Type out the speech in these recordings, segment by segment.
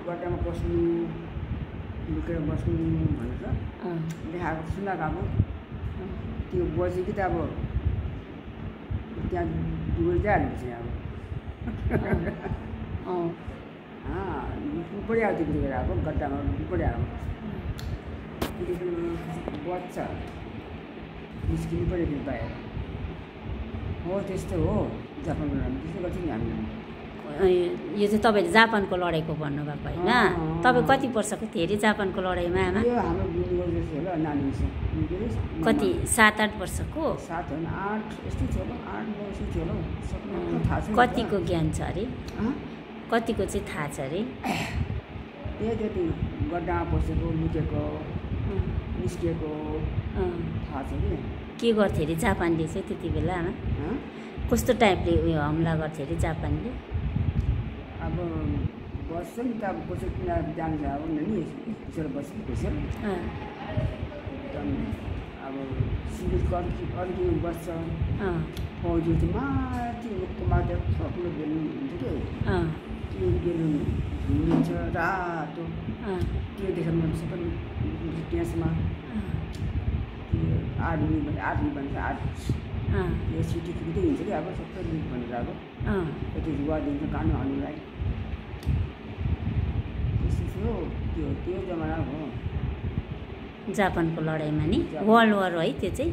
गड्डामा बस्नु लुकेर बस्नु भनेर देखाएको सुनाएको अब त्यो बज्यो कि त अब त्यहाँ डुबेर जाइहाल्नु अब पढिहाल्यो त्यतिखेर अब गड्डामा पढिहाल्यो त्यतिखेर बच्छ निस्किनु पऱ्यो फेरि बाहिर हो त्यस्तो हो जापानमा त्यस्तो गर्छ नि हामीले यो चाहिँ तपाईँले जापानको लडाइँको भन्नुभएको होइन तपाईँ कति वर्षको थियो अरे जापानको लडाइँमा आमा यो हाम्रो बुढी जस्तो होला नानी कति 7-8 वर्षको 7 होइन 8 यस्तै थियो होला 8-9 यस्तै थियो होला सक्नु थाहा छ कतिको ज्ञान छ अरे कतिको चाहिँ थाहा छ अरे त्यति गड्डामा बसेको लुकेको निस्किएको थाहा छ के गर्थ्यो अरे जापानले चाहिँ त्यति बेला आमा कस्तो टाइपले उयो हमला गर्थ्यो अरे जापानले अब बस्छ नि त अब कसै किन जान्छ अब नि त्यसरी बस्छ त्यसरी अब सिभिल अर्की बस्छ फौजी चाहिँ माथि माथि ठुलो बेलुन हुन्छ कि त्यो बेलुन हुन्छ रातो त्यो देखाउनु सबै त्यसमा आर्मी भन्छ आर्मी यो सिटी खुल्दै हुन्छ कि अब सबै भनेर अब यति रुवा दिन्छ कानु हाल्नुलाई त्यस्तो थियो त्यो जमाना हो जापानको लडाइँमा नि वर्ल्ड वार है त्यो चाहिँ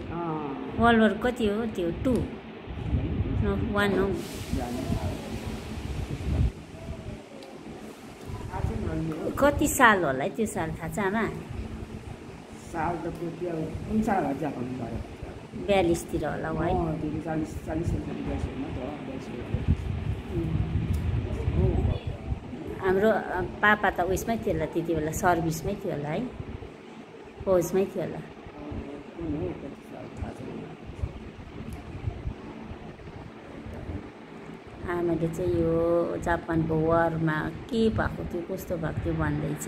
वर्ल्ड वार कति हो त्यो 2 1 हो कति साल होला है त्यो साल थाहा छ आमा साल त त्यो कुन साल हो जापान भयो 42 तिर होला है 40 हाम्रो पापा त उयसमै थियो होला त्यति बेला सर्भिसमै थियो होला है फौजमै थियो होला आमाले चाहिँ यो जापानको वारमा के भएको थियो कस्तो भएको थियो भन्दैछ।